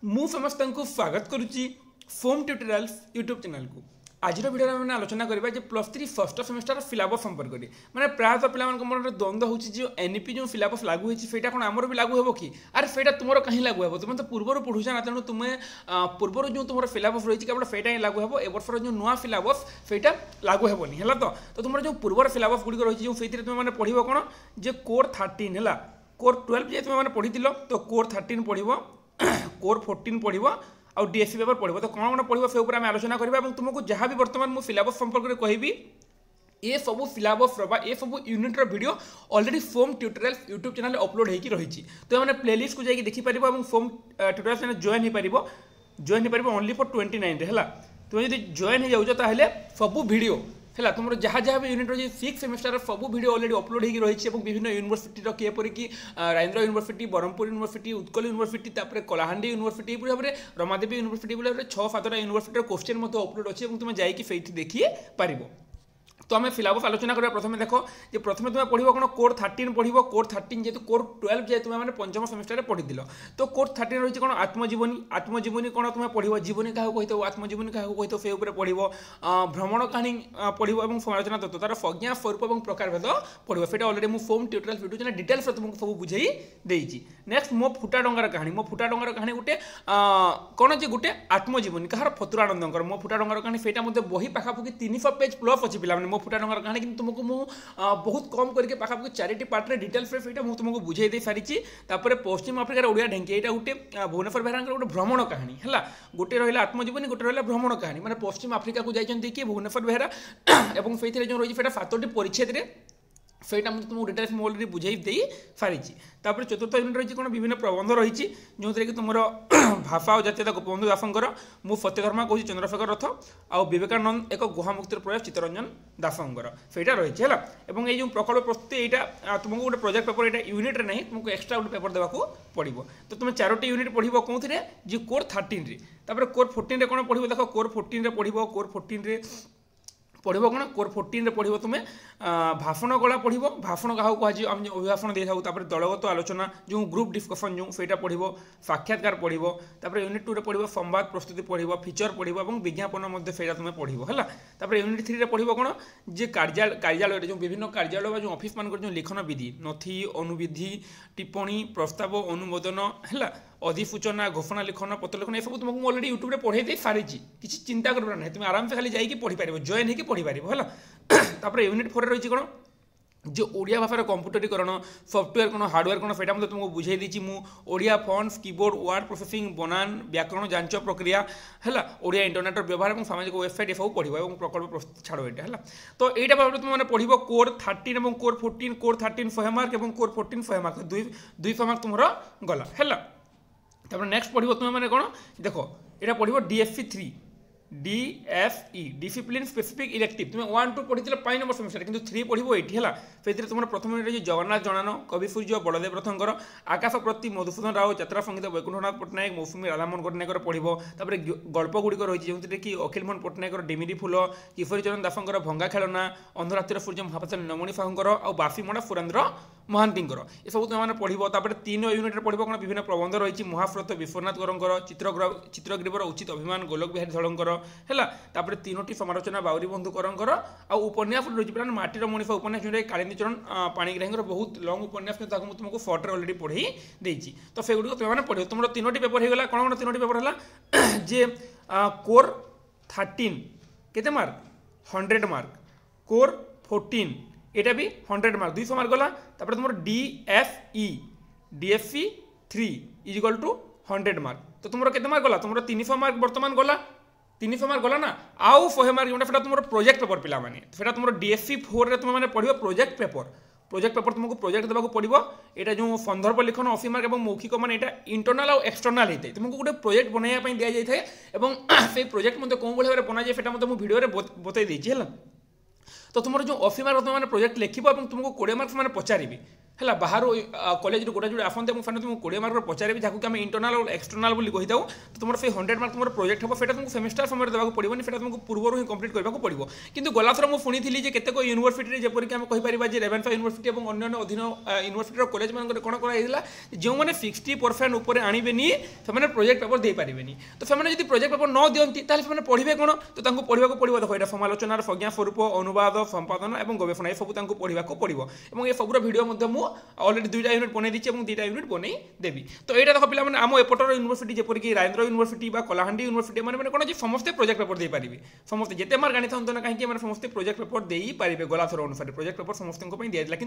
मु फेमस तांको स्वागत करुच्ची फोम ट्यूटोरियल्स यूट्यूब चैनल को। आज भिडियो में आलोचना करबा जे +3 फर्स्ट सेमेस्टर सिलेबस संपर्क में माने प्रायतः पिला मन द्वंद्व होची जो एनईपी जो सिलेबस लागू होची फेटा कोन हमर भी लागू हेबो कि अरे फेटा तुमरो कहीं लागू हेबो तुम तो पूर्वर पढुछा ना तेणु तुम पूर्वर जो तुमरो सिलेबस रही केवल फेटा ही लागू हेबो ए वर्षर जो नुआ सिलेबस फेटा लागू हेबोनी हला तो तुमरो जो पूर्वर सिलेबस गुडी रही जो फेतिर तुम माने पढिबो कोन जे कोर 13 हला कोर 12 जे तुम माने पढितिलो तो कोर 13 पढिबो कोर 14 पढ़ो आउ डीएससी पेपर पढ़ो तो कौन कौन पढ़ो से ऊपर आलोचना करबा तुमको जहाँ भी बर्तमान मुझे सिलेबस संपर्क में कहबी ये सब सिलेबस ये सब unit video already foam tutorials YouTube channel upload होगी रही तो मैंने प्लेलिस्ट को जाकि देखिपर और फोम ट्यूटोरियल्स मैंने जॉइन हो पार ओनली फॉर 29 है तुम जो जॉइन हो जाओ सब वीडियो है तुम जहाँ जहाँ भी यूनिट रही 6 सेमेस्टर सब वीडियो ऑलरेडी अपलोड होगी रही विभिन्न यूनिवर्सिटी किपर कि Rajendra university Berhampur university Utkal university Kalahandi university भाव में रमादेवी यूनिवर्सिटी भाव में 6-7टा यूनिवर्सिटी क्वेश्चन अपलोड अच्छे तुम जाकि देखी पार तो आम सिलेबस आलोचना करा प्रथम देख जे प्रथम तुम पढ़ो कौन कोर 13 पढ़ो कोर 13 जेहतु कोर 12 जे तुम मैंने पंचम सेमेस्टर पढ़ी तो कोर 13 रही कौन आत्मजीवनी कौन तुम पढ़ो जीवनी क्या कही आत्मजीवनी क्या कही से पढ़ो भ्रमण कहानी पढ़ो और समालोचना तत्व तार संज्ञा स्वरूप और प्रकारभेद पढ़ो से अलरेडी मुझे foam tutorial video channel details तुमको सब बुझे देती नेक्स्ट मो फुटा डंगार कहानी मो फुटा डंगार कहानी गोटे कौन जे गोटे आत्मजीवनी कहार फतुरानंदर मो फुटा डंगार कहानी से बही पाखापाखि 300 पेज प्लस अच्छी पिला मो फुटा डंगार कहानी कि तुमको मु बहुत कम करके पाखापाखि 4टी पार्ट में डिटेल्स मुझे तुमको बुझे दे सारी पश्चिम आफ्रिकार ओडिया ढेंकी यहाँ गोटे भुवनेश्वर बेहरा गोटे भ्रमण कहानी है गोटे रहा आत्मजीवनी गोटे रहा भ्रमण कहानी मैंने पश्चिम आफ्रिका को जाइए कि भुवनेश्वर बेहरा और से जो रही है 7टी परिच्छेद सेटा मुझे तुमको डिटेल्स मुझे अलरेडी बुझे दे सारी चतुर्थ यूनिट रही कौन विभिन्न प्रबंध रही जो थे कि तुम भाषा और जातीयता गोपबंधु दासंकर मु सत्यधर्मा कहूँ चंद्रशेखर रथ आ विवेकानंद एक गुहामुक्तिर प्रयास चित्तरंजन दासंकर सेटा रही है ये प्रकल्प प्रस्तुति यहाँ तुमको गोटे प्रोजेक्ट पेपर यहाँ यूनिट नहीं तुमको एक्सट्रा गोटे पेपर देवाक पड़ो तो तुम 4टी यूनिट पढ़ो कौन जो कोर 13 कोर 14 कौन पढ़ो देख कोर 14 पढ़ो कोर 14 पढ़ो कौन कोर 14 पढ़ो तुम्हें भाषण कला पढ़ो भाषण क्या कहुए आम अभिभाषण दे था दलगत आलोचना जो ग्रुप डिस्कसन जो से पढ़ो साक्षात्कार पढ़ो यूनिट 2 पढ़ो संवाद प्रस्तुति पढ़ो फीचर पढ़ो और विज्ञापन से तुम्हें पढ़ो है यूनिट 3 पढ़ो कौन जे कार्यालय जो विभिन्न कार्यालय जो ऑफिस मान जो लिखन विधि नथी अनुविधि टिप्पणी प्रस्ताव अनुमोदन है अधिसूचना घोषणा लिखन पत्र लिखन ये सब तुमको अलरेडी यूट्यूब में पढ़े दे सारी किसी चिंता कर ना तुम आराम से खाली जाकि पढ़ी पार जॉइन होकर पढ़ी पार है यूनिट 4 रही कौन जो ओडिया भाषार कंप्यूटरीकरण सॉफ्टवेयर कौन हार्डवेयर कौन से तुमको बुझे दी Odia fonts keyboard word processing बनान व्याकरण जांच प्रक्रिया है ओडिया इंटरनेट व्यवहार और सामाजिक वेबसाइट सब पढ़ो और प्रकल्प छाड़ यहाँ है तो यहाँ भाव तुम पढ़ो कोर 13 और कोर 14 कोर 13 100 मार्क और कोर 14 100 मार्क 200 मार्क तुम गला है नेक्स्ट पढ़ो तुम मैंने कौन देख यहाँ पढ़ो DSC 3 DSE discipline specific elective तुम 1-2 पढ़ी 5 नंबर सेमेस्टर कि 3 पढ़ो ये है तुम प्रथम यूनिट जगन्नाथ जनान कवि सूर्य बलदेव रथंकर आकाश प्रति मधुसूदन राव यात्रा संगीत वैकुंठनाथ पट्टनायक मौसुमी राधामोहन पट्टनायक पढ़ो गल्प गुड़िक रही जो कि अखिल मोहन पट्टनायक डिमिरी फूल किशोरीचरण दासंकर भंगा खेलना अंधरात्र सूर्य महापात्र नमणी साहूर और बासीमणा सुरेन्द्र महांतीकर ये सब तुम पढ़ो 3 यूनिट पढ़ो कौन विभिन्न प्रबंध रही महाफ्रत विश्वनाथ गौरंकर चित्रग्रीवर उचित अभिमान गोलोक बिहारी धड़ंकर है 3टी समालोचना बाउरी बंधु करंकर आ उपन्यास रही है माटीर मनीष उपन्यास जो कालिंदी चरण पाणिग्राही बहुत लंग उपन्यास तुमको सर्ट्रे अलरेडी पढ़ी देती तो से गुड़ तुम पढ़ो तुम 3टी पेपर होगा कौन कौन 3टी पेपर है जे कोर 13 केते मार्क 100 मार्क कोर 14 एटा भी 100 मार्क 200 मार्क गला तुम DSC 3 इजिकल टू 100 मार्क तो तुम केते मार्क गला तुम 300 मार्क बर्तमान गला 300 मार्क गला ना आउ 100 मार्क जोटा तुम प्रोजेक्ट पेपर पिला माने सेटा तुम DSC 4 रे तुम माने पढ़िबो प्रोजेक्ट पेपर तुमको प्रोजेक्ट देवाक पड़ो यहाँ जो संदर्भ लिखन 80 मार्क और मौखिक मान यहाँ इंटरनाल और एक्सटर्नाल होता है तुमको गोटे प्रोजेक्ट बनवाई दि जाए और से प्रोजेक्ट मत कौन भाव में बनाए से भिडियो बतई देती है तो तुम जो 80 मार्क तुम प्रोजेक्ट लिख तुमको 20 मार्क्स मैंने पचारि है बाहर कॉलेज गोटे जोड़े आसते मुझे तुमको 20 मार्क पचारे जहाँ आम इंटरनाल और एक्सटर्नाल कही था तो तुम से 100 मार्क तुम प्रोजेक्ट हम सेटा तुमको सेमेस्टर समय देवाक पड़ोनी सेटा तुमको पूर्व ही कंप्लीट करने पड़ो किंतु गलाथर मुझे शुणी केतेक यूनिवर्सिटी जपरिक आम कहीपर रेवेन्सा यूनिवर्सिटी और अन्य अधीन यूनिवर्सिटी कॉलेज मान कौन कराइला जो मैंने 60% ऊपर आणवेनि से प्रोजेक्ट पेपर दे पारे तो से प्रोजेक्ट पेपर न दिखती से पढ़े कौन तो पढ़ा पड़ो देखो यहाँ समालोचनार संज्ञा स्वरूप अनुवाद संपादन और गवेषणा ये सब पढ़ा पड़ो और ये सबूर भिडियो अलरेडी 2टा यूनिट बनई दी और 2टा यूनिट बनई देवी तो यहाँ देख पे आम एपटर यूनिवर्सिटी जपरिक राजेन्द्र यूनिवर्सिटी कलाहांडी यूनिवर्सिटी मैंने कौन समस्ते प्रोजेक्ट पेपर दे पारे समस्ते जिते मार्क आनी था ना कहीं समस्ते प्रोजेक्ट पेपर दे पारे गलाथर अनुसार प्रोजेक्ट पेपर समस्त दिया कि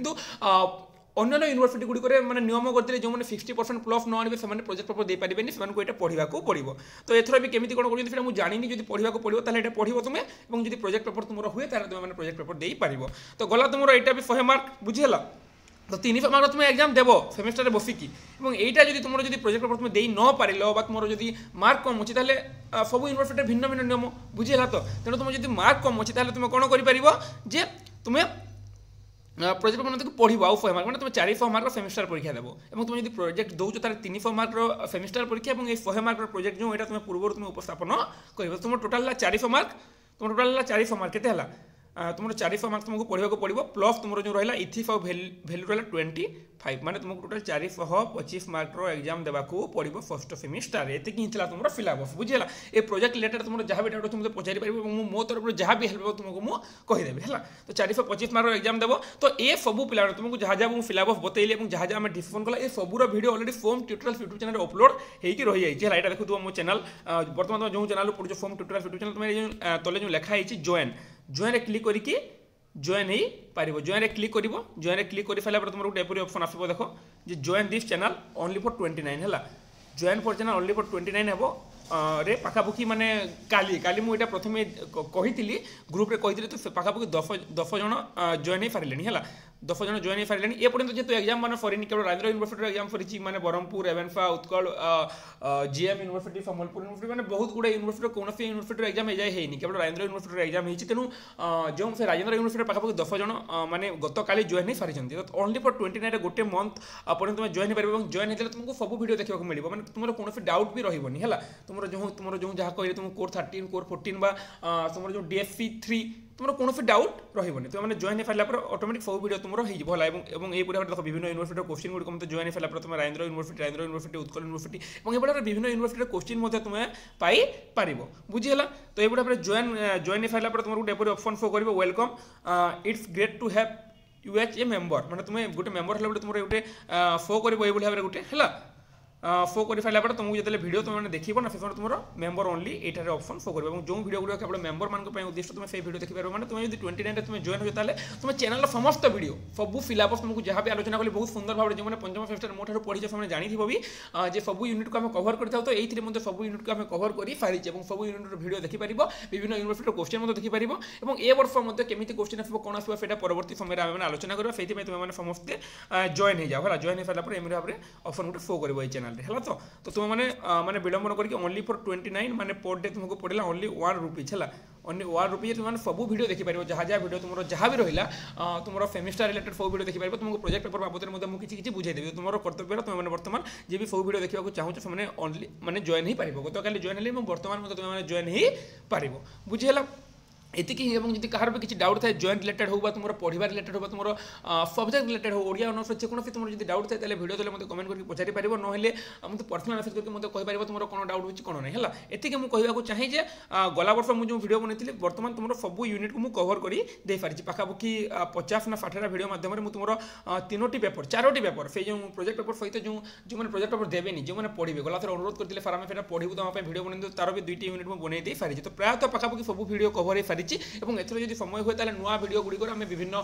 अन्य यूनिवर्सिटी गुड़िक मैंने नियम करते जो मैंने 60% प्लस न आने से प्रोजेक्ट पेपर दे पारे से पढ़ा पड़ो तो एथर भी केमी कौन कर मुझे जानी जो पढ़ा पड़ो तो ये पढ़ो तुम्हें और जो प्रोजेक्ट पेपर तुम हुए तुम प्रोजेक्ट पेपर दे पार तो गला तुम यहाँ भी 100 मार्क बुझीगला तो 300 मार्क तुम एग्जाम देव सेमेस्टर बसिकी और यहाँ जो तुम जो प्रोजेक्ट पेपर तुम दे न पार तुम जो मार्क कम अच्छी सब यूनिवर्सिटी भिन्न भिन्न नियम बुझीगला तो तेणु तुम जो मार्क कम अच्छी तुम कौन कर तुम्हें प्रोजेक्ट पेपर पढ़ो आउ 100 मार्क मैंने तुम 400 मार्क सेमेस्टर परीक्षा देव और तुम जो प्रोजेक्ट दौच तार 300 मार्क सेमेस्टर परीक्षा और 100 मार्क प्रोजेक्ट जो यहाँ तुम पूर्व तुम उपस्थापन कर तुम टोटाल 400 मार्क तुम टोटाल 400 मार्क के तुम 400 मार्क तुमको पढ़ा पड़ो प्लस तुम जो रहा इथिक्स और भैल्यू रहा 25 माने तुमको टोटाल 425 मार्क एग्जाम देवाक पड़ो फर्स्ट सेमिस्टर ये तुम सिलेबस बुझीगला ये प्रोजेक्ट रिलेटेड तुम जहाँ भी डाउट तुम पचारि पार मो तरफ जहाँ भी हेल्प तुमको मुझे कहीदेवी है तो 425 मार्क एग्जाम देव तो ये सब पिला तुमको जहाँ जहाँ मुझे सिलेबस बतैली और जहाँ जहाँ डिस्कसन कला ये सबूर भिडियो अलरेडी फोम ट्यूटोरियल यूट्यूब चैनल अपलोड होगी रही है यहाँ देखो मो चैनल बर्तमान जो चैनल पढ़ो फोम ट्यूटोरियल यूट्यूब चैनल तुम तले जो लिखाई जॉइन क्लिक करके जॉइन हो पार जॉइन क्लिक कर जॉइन क्लिक कर सारा तुम गोटे एपरी ऑप्शन आसो देख join this channel only for 29 है join for channel only for 29 हे रे पाखापाखि माने काली मुझे प्रथम कही ग्रुप रे कही तो पाखापाखि 10 जन जॉइन हो पारे है 10 जन जॉइन हो पारे ये पर्यटन जेहतु एग्जाम मान सरी केवल राजेन्द्र यूनिवर्सिटी एग्जाम सरी मैंने Berhampur Ravenshaw Utkal GM university Sambalpur university मैंने बहुत गुड़ा यूनिवर्सिटी कौन एग्जाम एग्जाम है केवल राजेन्द्र यूनिवर्सिटी एग्जाम होती तेणु जो से राजेन्द्र यूनिवर्सिटी पाखापाखि 10 जन मैंने गत काली जॉइन हो सारी तो ओनली फॉर 29 गोटे मंथ पर्यटन तुम जॉइन हो पार जॉइन होते तुमको सब वीडियो देखा मिले मैंने तुम कौन डाउट भी रही है तुम जो जहाँ कहे तुम कोर 13 कोर 14 तुम जो डीएससी 3 तुम कौन डाउट रही तुम जॉइन हो पारा ऑटोमेटिक सब वीडियो तुम होगा ये पूरा देख विभिन्न यूनिवर्सिटी क्वेश्चन गुड़िक मतलब जॉइन हो पारा तुम राजेन्द्र यूनिवर्सिटी उत्कल यूनिवर्सिटी और ये विभिन्न यूनिवर्सिटी क्वेश्चन तुम पाई बुझीगला तो ये जॉइन हो पारा तुम गोटे ऑप्शन शो कर welcome it's great to have you as a member मैंने तुम गोटे मेम्बर है तुम गोटे शो कर भाव गोटे है शो कर सारा पर तुमको जो वीडियो तुम देखो ना से तुम मेम्बर ओनली ये ऑप्शन शो कर जो वीडियो गुड़ा केवल मेम्बर मान उद्देश्य तुम से वीडियो देखिपार मैंने तुम जो 29 तुम जॉइन हो तुम चैनल समस्त वीडियो सब सिलेबस तुमको जहाँ भी आलोचना कली बहुत सुंदर भाव जो पंचम सेमेस्टर मोटर पढ़ी से जानी जे सब यूनिट को आम कवर करता तो ये सब यूनिट को आम कवर कर सारी सब यूनिट वीडियो देखिपार विभिन्न यूनिवर्सिटी क्वेश्चन देखिपार और ए वर्ष केमी क्वेश्चन आसो कौन आसो से परवर्ती समय आम आलोचना करा से तुम समस्ते जॉइन हो जाओ जॉइन हो सारा एम भाव में ऑप्शन गोटे शो कर चैनल है तो तुम मैंने विलंबन करके ओनली फॉर 29 माने पर डे तुमको पड़ेगा ओनली 1 रुपीज है ओनली 1 रुपीज तुम सब वीडियो देखिपार जहाँ जहाँ वीडियो तुम जहाँ भी रहा तुम सेमिस्टर रिलेटेड सब वीडियो देखिपार तुमको प्रोजेक्ट पेपर बाबद में किसी बुझेदेवी तुम कर्तव्य तुम बर्तमान जी भी सब वीडियो देखा चाहूँ से ओनली मैंने जॉइन ही पार गत काली जॉइन है बर्तमान तुम जॉइन ही पार बुझीगला एतिकी जी कहार भी किसी डाउट थाए जॉइन रिलेटेड हो तुम पढ़ा रिलेटेड हो तुम सब्जेक्ट रिलेटेड हो ओडिया ऑनर्स जेकोसी तुम जो डाउट थाए वीडियो तले मतलब कमेंट करके पचारि पार ना मतलब पर्सनल मेसेज करके मतलब कहीपर तुम कौन डाउट हो कौन नहीं है एतिकी मुझे कहूँ चाहे गला वर्ष मुझे वीडियो बनई बर्तमान तुम सब यूनिट को मुझे कवर कर पारि पाखापाखि 50 ना 60 वीडियो माध्यम तुम 3टी पेपर 4टी पेपर से जो प्रोजेक्ट पेपर सहित जो मैंने प्रोजेक्ट पेपर देवेनि जो मैंने पढ़े गला थर अनुरोध करते सारा आम पढ़ू तुम वीडियो बन तार भी 2टी यूनिट मुझे बनई सारी तो प्रायतः पाखापाखि सब वीडियो कवर हो सारी और एथर जो समय हुए ताले नुआ वीडियो गुड़िक आम विभिन्न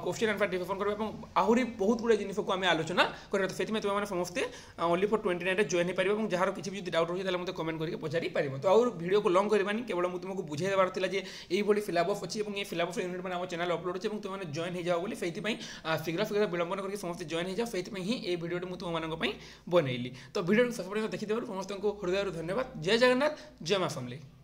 क्वेश्चन आंसर डिस्कसन करबा आहरी बहुत गुड़े जिनिस को आम आलोचना कर तो से तुम समस्ते ओनली फॉर 29 जॉइन हो पार और जार किसी भी डाउट रही है मतलब कमेंट करके पचारि पार तो आउ वीडियो को लॉन्ग करवानी केवल मुझे तुमको बुझे देवार था ये सिलेबस अच्छी और ये सिलेबस यूनिट मैंने आम चैनल अपलोड अच्छे और तुमने जॉइन हो जाओ से शीघ्र शीघ्र विलंबन करके समस्त जॉइन हो जाओ से ही ये वीडियो मुझे तुम बनैली तो वीडियो शेष पर्यटन देखिदेव समस्त को हृदय धन्यवाद जय जगन्नाथ जय माँ समलेई।